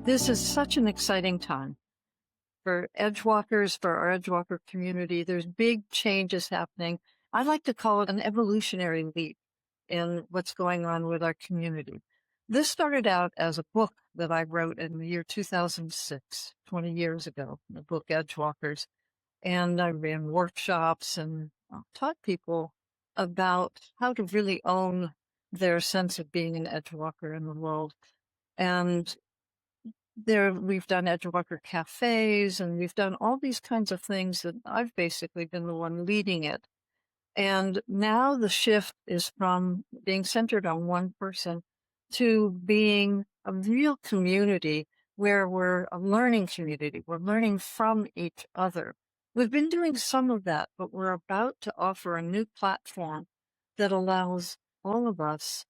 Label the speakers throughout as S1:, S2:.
S1: This is such an exciting time for Edgewalkers, for our Edgewalker community. There's big changes happening. I like to call it an evolutionary leap in what's going on with our community. This started out as a book that I wrote in the year 2006, 20 years ago, the book Edgewalkers. And I ran workshops and taught people about how to really own their sense of being an Edgewalker in the world. And we've done Edgewalker cafes, and we've done all these kinds of things that I've basically been the one leading it. And now the shift is from being centered on one person to being a real community where we're a learning community. We're learning from each other. We've been doing some of that, but we're about to offer a new platform that allows all of us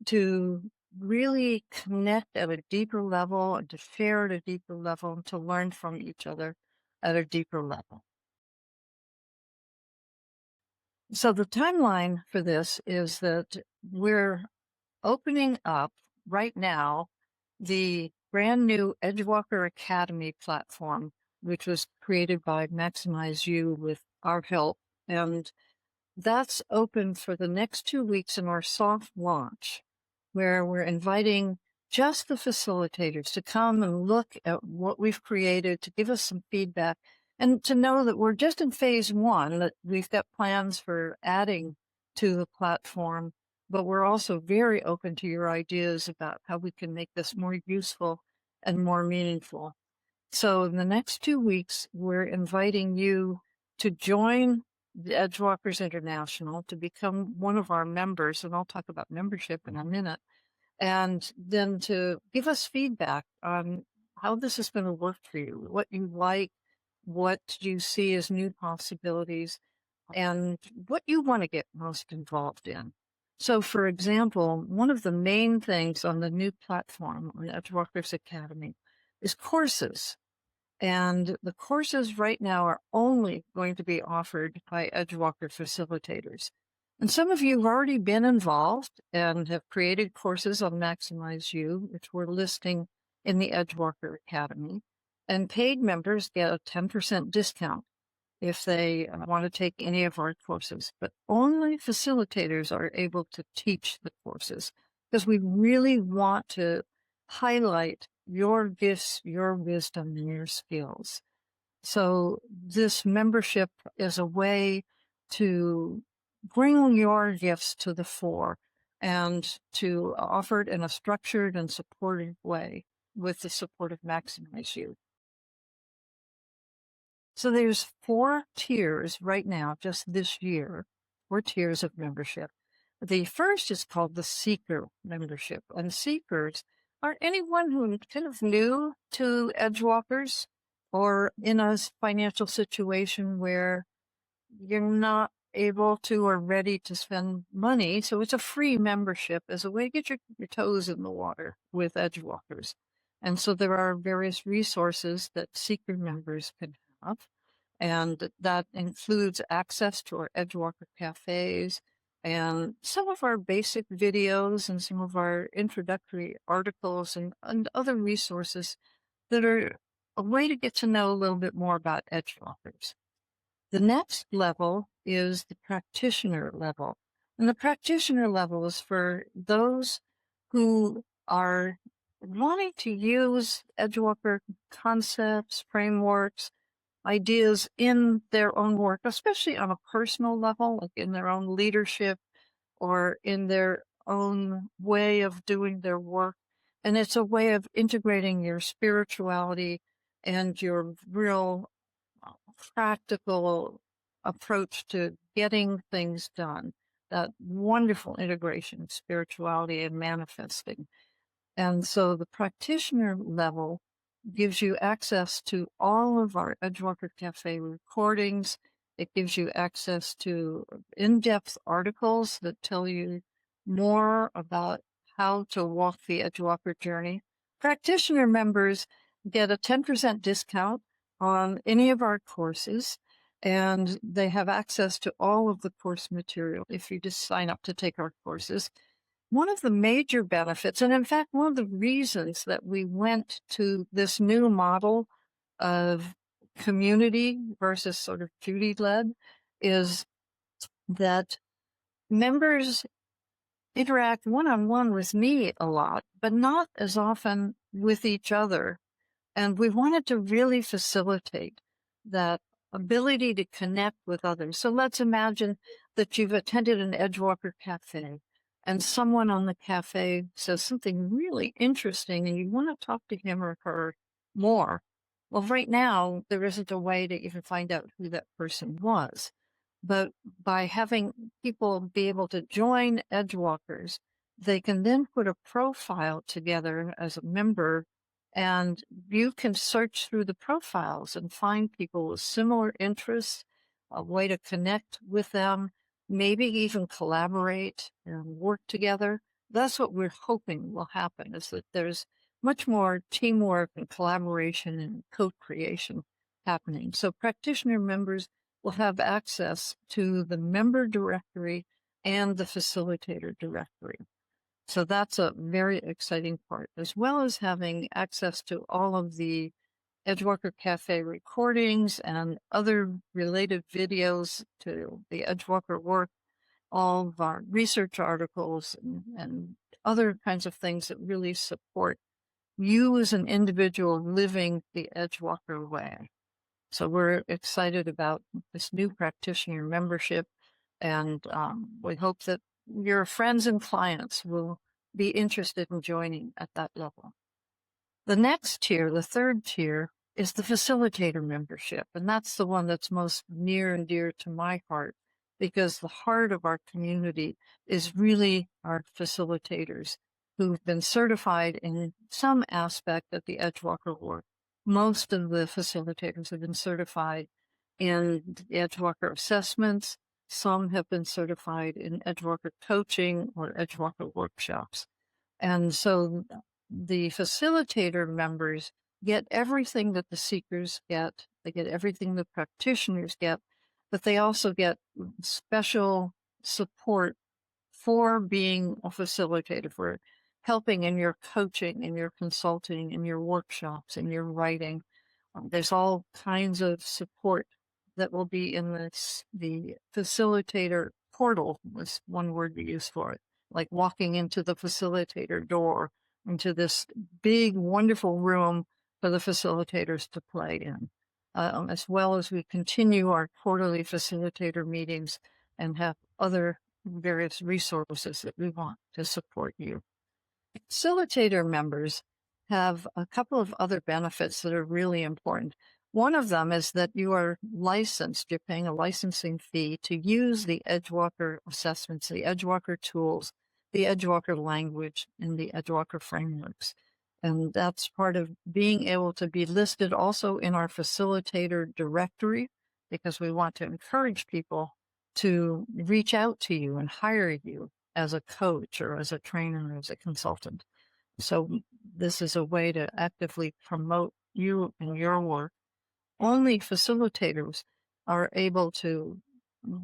S1: to really connect at a deeper level and to share at a deeper level and to learn from each other at a deeper level. So the timeline for this is that we're opening up right now the brand new Edgewalker Academy platform, which was created by Maximize You with our help. And that's open for the next 2 weeks in our soft launch, where we're inviting just the facilitators to come and look at what we've created, to give us some feedback, and to know that we're just in phase one, that we've got plans for adding to the platform, but we're also very open to your ideas about how we can make this more useful and more meaningful. So in the next 2 weeks, we're inviting you to join the Edgewalkers International, to become one of our members, and I'll talk about membership in a minute, and then to give us feedback on how this is going to work for you, what you like, what you see as new possibilities, and what you want to get most involved in. So, for example, one of the main things on the new platform, on Edgewalkers Academy, is courses. And the courses right now are only going to be offered by Edgewalker facilitators. And some of you have already been involved and have created courses on Maximize You, which we're listing in the Edgewalker Academy. And paid members get a 10% discount if they want to take any of our courses. But only facilitators are able to teach the courses, because we really want to highlight your gifts, your wisdom, and your skills. So this membership is a way to bring your gifts to the fore and to offer it in a structured and supportive way with the support of Maximize You. So there's 4 tiers right now, just this year, 4 tiers of membership. The first is called the Seeker membership, and Seekers are anyone who kind of new to Edgewalkers or in a financial situation where you're not able to or ready to spend money. So it's a free membership as a way to get your toes in the water with Edgewalkers. And so there are various resources that Seeker members can have, and that includes access to our Edgewalker cafes and some of our basic videos and some of our introductory articles and other resources that are a way to get to know a little bit more about Edgewalkers. The next level is the practitioner level. And the practitioner level is for those who are wanting to use Edgewalker concepts, frameworks, ideas in their own work, especially on a personal level, like in their own leadership or in their own way of doing their work. And it's a way of integrating your spirituality and your real practical approach to getting things done. That wonderful integration of spirituality and manifesting. And so the practitioner level gives you access to all of our Edgewalker Cafe recordings. It gives you access to in-depth articles that tell you more about how to walk the Edgewalker journey. Practitioner members get a 10% discount on any of our courses, and they have access to all of the course material if you just sign up to take our courses. One of the major benefits, and in fact, one of the reasons that we went to this new model of community versus sort of Judi-led, is that members interact one-on-one with me a lot, but not as often with each other. And we wanted to really facilitate that ability to connect with others. So let's imagine that you've attended an Edgewalker cafe and someone on the cafe says something really interesting and you want to talk to him or her more. Well, right now, there isn't a way to even find out who that person was. But by having people be able to join Edgewalkers, they can then put a profile together as a member, and you can search through the profiles and find people with similar interests, a way to connect with them, maybe even collaborate and work together. That's what we're hoping will happen, is that there's much more teamwork and collaboration and co-creation happening. So practitioner members will have access to the member directory and the facilitator directory. So that's a very exciting part, as well as having access to all of the Edgewalker Cafe recordings and other related videos to the Edgewalker work, all of our research articles and other kinds of things that really support you as an individual living the Edgewalker way. So we're excited about this new practitioner membership, and we hope that your friends and clients will be interested in joining at that level. The next tier, the third tier, is the facilitator membership, and that's the one that's most near and dear to my heart, because the heart of our community is really our facilitators who've been certified in some aspect of the Edgewalker work. Most of the facilitators have been certified in the Edgewalker assessments. Some have been certified in Edgewalker coaching or Edgewalker workshops. And so the facilitator members get everything that the seekers get. They get everything the practitioners get, but they also get special support for being a facilitator, for helping in your coaching, in your consulting, in your workshops, in your writing. There's all kinds of support that will be in the facilitator portal, was one word we use for it, like walking into the facilitator door, into this big, wonderful room for the facilitators to play in, as well as we continue our quarterly facilitator meetings and have other various resources that we want to support you. Facilitator members have a couple of other benefits that are really important. One of them is that you are licensed, you're paying a licensing fee to use the Edgewalker assessments, the Edgewalker tools, the Edgewalker language, and the Edgewalker frameworks. And that's part of being able to be listed also in our facilitator directory, because we want to encourage people to reach out to you and hire you as a coach or as a trainer or as a consultant. So this is a way to actively promote you and your work. Only facilitators are able to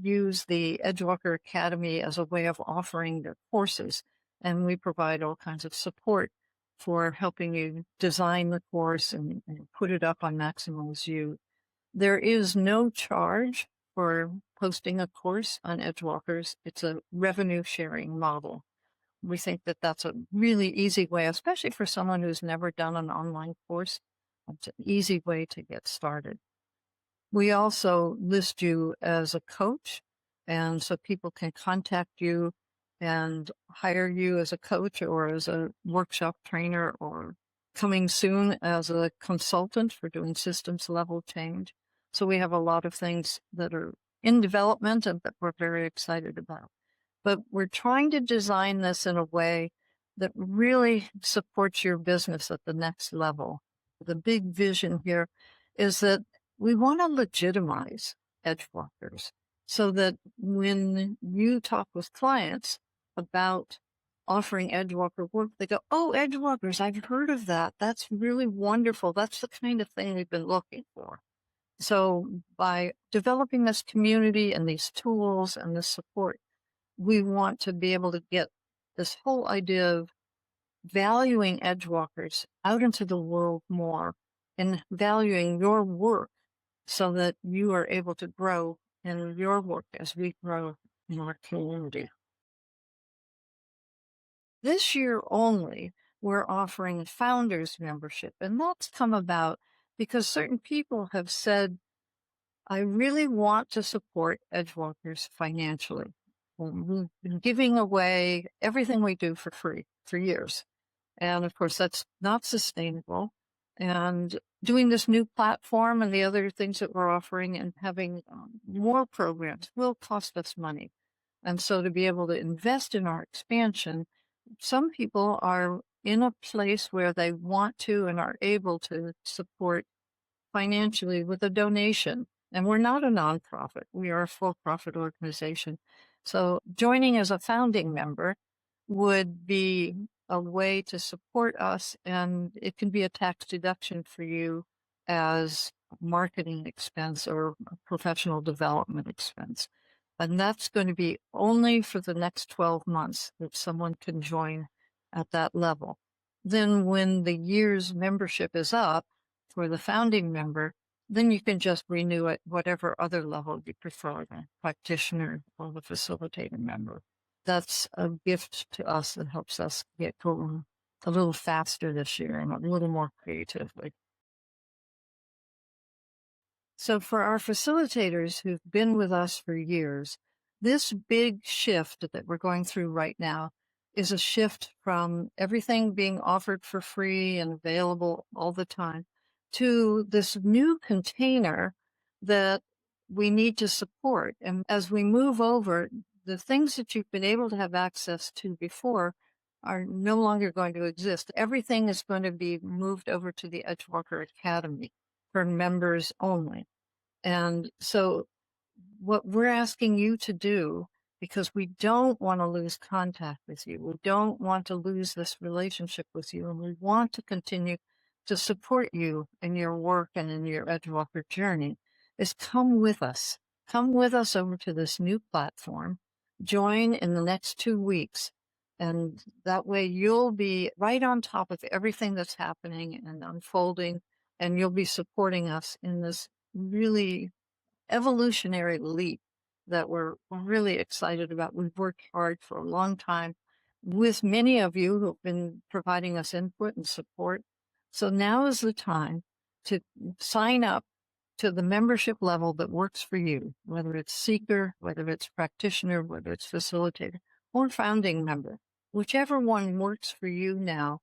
S1: use the Edgewalker Academy as a way of offering their courses, and we provide all kinds of support for helping you design the course and put it up on Maximize You. There is no charge for posting a course on Edgewalkers. It's a revenue sharing model. We think that that's a really easy way, especially for someone who's never done an online course. It's an easy way to get started. We also list you as a coach, and so people can contact you and hire you as a coach or as a workshop trainer, or coming soon as a consultant for doing systems level change. So we have a lot of things that are in development and that we're very excited about. But we're trying to design this in a way that really supports your business at the next level. The big vision here is that we want to legitimize Edgewalkers so that when you talk with clients about offering Edgewalker work, they go, "Oh, Edgewalkers, I've heard of that. That's really wonderful. That's the kind of thing we've been looking for." So by developing this community and these tools and this support, we want to be able to get this whole idea of valuing Edgewalkers out into the world more and valuing your work so that you are able to grow in your work as we grow in our community. This year only, we're offering founders membership, and that's come about because certain people have said, I really want to support Edgewalkers financially. Well, we've been giving away everything we do for free for years. And of course, that's not sustainable. And doing this new platform and the other things that we're offering and having more programs will cost us money. And so to be able to invest in our expansion, some people are in a place where they want to and are able to support financially with a donation. And we're not a nonprofit. We are a for-profit organization. So joining as a founding member would be a way to support us, and it can be a tax deduction for you as marketing expense or a professional development expense. And that's going to be only for the next 12 months that someone can join at that level. Then when the year's membership is up for the founding member, then you can just renew it whatever other level you prefer, the practitioner or the facilitator member. That's a gift to us that helps us get going a little faster this year and a little more creatively. So for our facilitators who've been with us for years, this big shift that we're going through right now is a shift from everything being offered for free and available all the time to this new container that we need to support. And as we move over, the things that you've been able to have access to before are no longer going to exist. Everything is going to be moved over to the Edgewalker Academy for members only. And so what we're asking you to do, because we don't want to lose contact with you, we don't want to lose this relationship with you, and we want to continue to support you in your work and in your Edgewalker journey, is come with us. Come with us over to this new platform. Join in the next 2 weeks. And that way you'll be right on top of everything that's happening and unfolding, and you'll be supporting us in this really evolutionary leap that we're really excited about. We've worked hard for a long time with many of you who've been providing us input and support. So now is the time to sign up to the membership level that works for you, whether it's seeker, whether it's practitioner, whether it's facilitator, or founding member. Whichever one works for you now,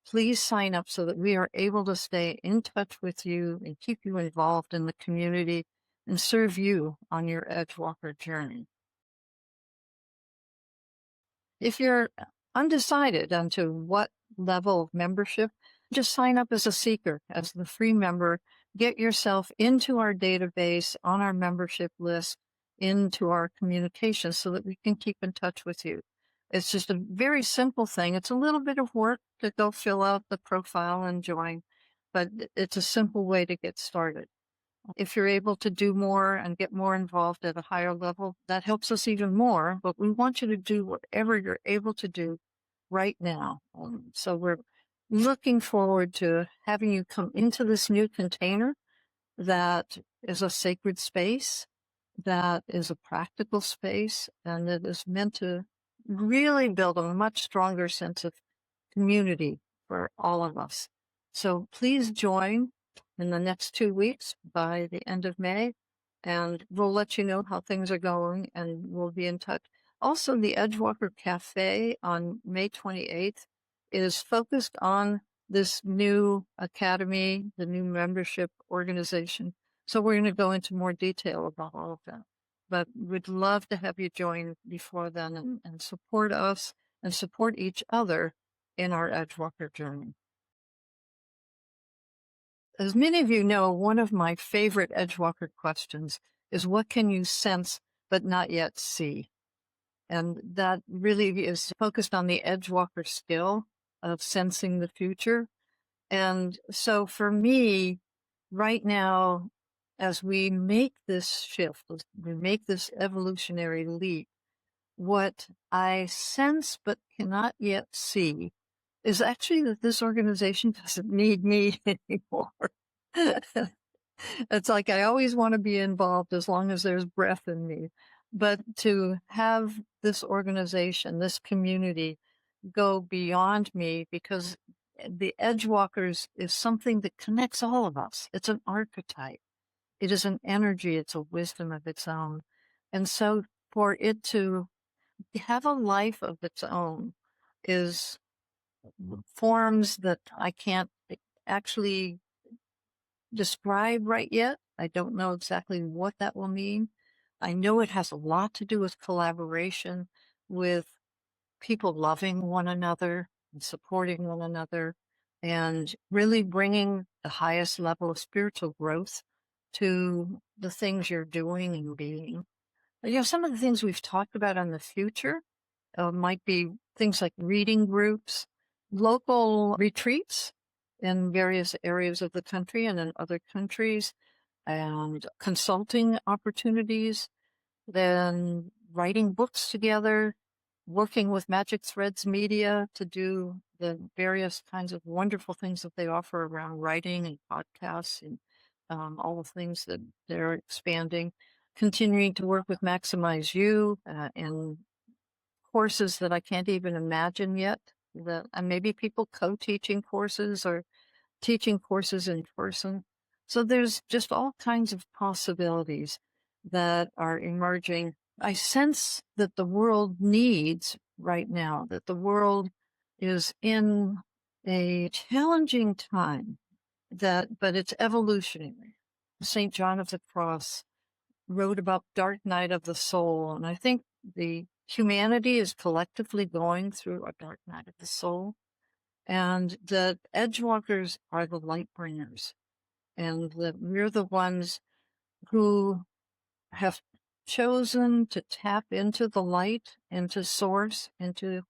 S1: please sign up so that we are able to stay in touch with you and keep you involved in the community and serve you on your Edgewalker journey. If you're undecided onto what level of membership, just sign up as a seeker, as the free member. Get yourself into our database, on our membership list, into our communications so that we can keep in touch with you. It's just a very simple thing. It's a little bit of work to go fill out the profile and join, but it's a simple way to get started. If you're able to do more and get more involved at a higher level, that helps us even more. But we want you to do whatever you're able to do right now. So we're looking forward to having you come into this new container that is a sacred space, that is a practical space, and that is meant to really build a much stronger sense of community for all of us. So please join in the next 2 weeks by the end of May, and we'll let you know how things are going, and we'll be in touch. Also, the Edgewalker Cafe on May 28th is focused on this new academy, the new membership organization. So we're going to go into more detail about all of that. But we'd love to have you join before then and support us and support each other in our Edgewalker journey. As many of you know, one of my favorite Edgewalker questions is, what can you sense but not yet see? And that really is focused on the Edgewalker skill of sensing the future. And so for me, right now, as we make this shift, we make this evolutionary leap, what I sense but cannot yet see is actually that this organization doesn't need me anymore. It's like I always want to be involved as long as there's breath in me. But to have this organization, this community go beyond me, because the Edgewalkers is something that connects all of us. It's an archetype. It is an energy. It's a wisdom of its own. And so for it to have a life of its own is forms that I can't actually describe right yet. I don't know exactly what that will mean. I know it has a lot to do with collaboration, with people loving one another and supporting one another, and really bringing the highest level of spiritual growth to the things you're doing and being. Some of the things we've talked about in the future might be things like reading groups, local retreats in various areas of the country and in other countries, and consulting opportunities, then writing books together, working with Magic Threads Media to do the various kinds of wonderful things that they offer around writing and podcasts and all the things that they're expanding, continuing to work with Maximize You and courses that I can't even imagine yet, and maybe people co-teaching courses or teaching courses in person. So there's just all kinds of possibilities that are emerging. I sense that the world needs right now, that the world is in a challenging time, but it's evolutionary. St. John of the Cross wrote about dark night of the soul, and I think the humanity is collectively going through a dark night of the soul, and the Edgewalkers are the light bringers, and that we're the ones who have chosen to tap into the light, into source, into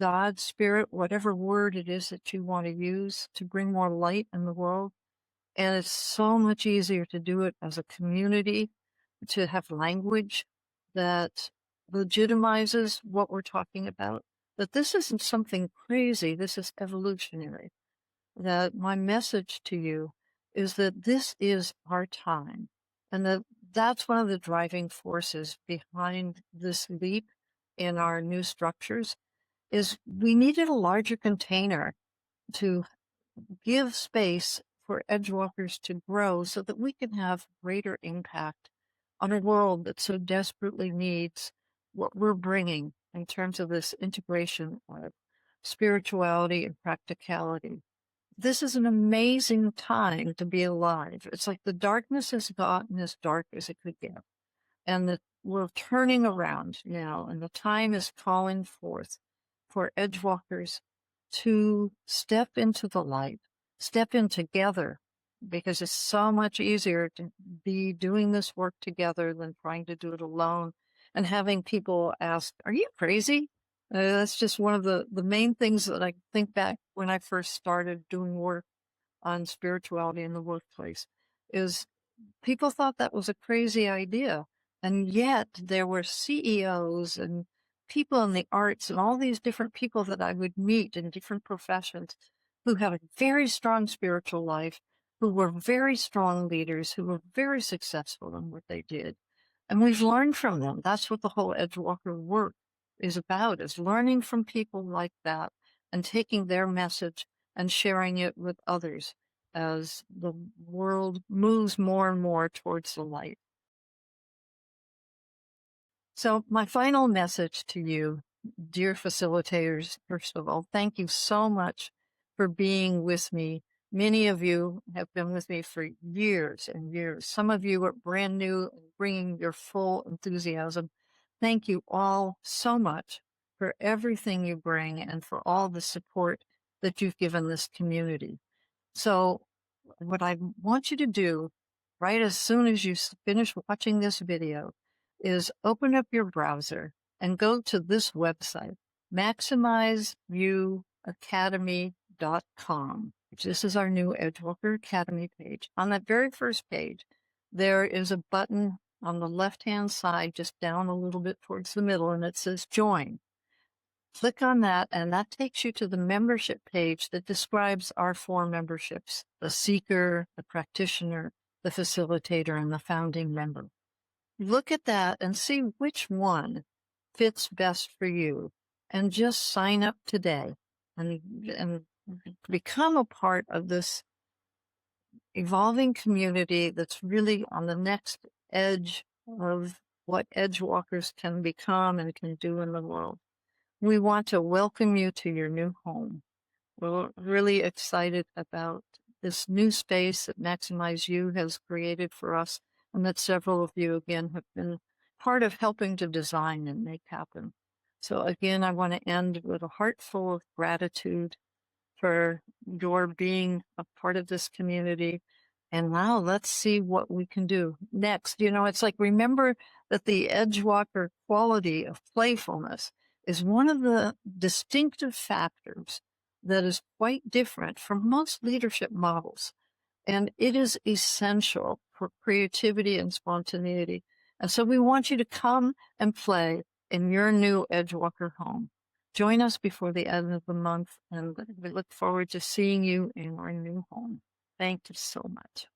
S1: God, spirit, whatever word it is that you want to use to bring more light in the world. And it's so much easier to do it as a community, to have language that legitimizes what we're talking about. That this isn't something crazy, this is evolutionary. That my message to you is that this is our time, and that's one of the driving forces behind this leap in our new structures is we needed a larger container to give space for Edgewalkers to grow so that we can have greater impact on a world that so desperately needs what we're bringing in terms of this integration of spirituality and practicality. This is an amazing time to be alive. It's like the darkness has gotten as dark as it could get, and that we're turning around now, and the time is calling forth for Edgewalkers to step into the light, step in together, because it's so much easier to be doing this work together than trying to do it alone and having people ask, "Are you crazy?" That's just one of the main things that I think back when I first started doing work on spirituality in the workplace is people thought that was a crazy idea. And yet there were CEOs and people in the arts and all these different people that I would meet in different professions who had a very strong spiritual life, who were very strong leaders, who were very successful in what they did. And we've learned from them. That's what the whole Edgewalker work is about, is learning from people like that and taking their message and sharing it with others as the world moves more and more towards the light. So my final message to you, dear facilitators, first of all, thank you so much for being with me. Many of you have been with me for years and years. Some of you are brand new and bringing your full enthusiasm. Thank you all so much for everything you bring and for all the support that you've given this community. So what I want you to do right as soon as you finish watching this video is open up your browser and go to this website, maximizeviewacademy.com. This is our new Edgewalker Academy page. On that very first page, there is a button on the left-hand side, just down a little bit towards the middle, and it says Join. Click on that, and that takes you to the membership page that describes our 4 memberships: the seeker, the practitioner, the facilitator, and the founding member. Look at that and see which one fits best for you, and just sign up today and become a part of this evolving community that's really on the next edge of what Edgewalkers can become and can do in the world. We want to welcome you to your new home. We're really excited about this new space that Maximize You has created for us, and that several of you, again, have been part of helping to design and make happen. So again, I want to end with a heart full of gratitude for your being a part of this community. And now let's see what we can do next. You know, it's like, remember that the Edgewalker quality of playfulness is one of the distinctive factors that is quite different from most leadership models. And it is essential for creativity and spontaneity. And so we want you to come and play in your new Edgewalker home. Join us before the end of the month, and we look forward to seeing you in our new home. Thank you so much.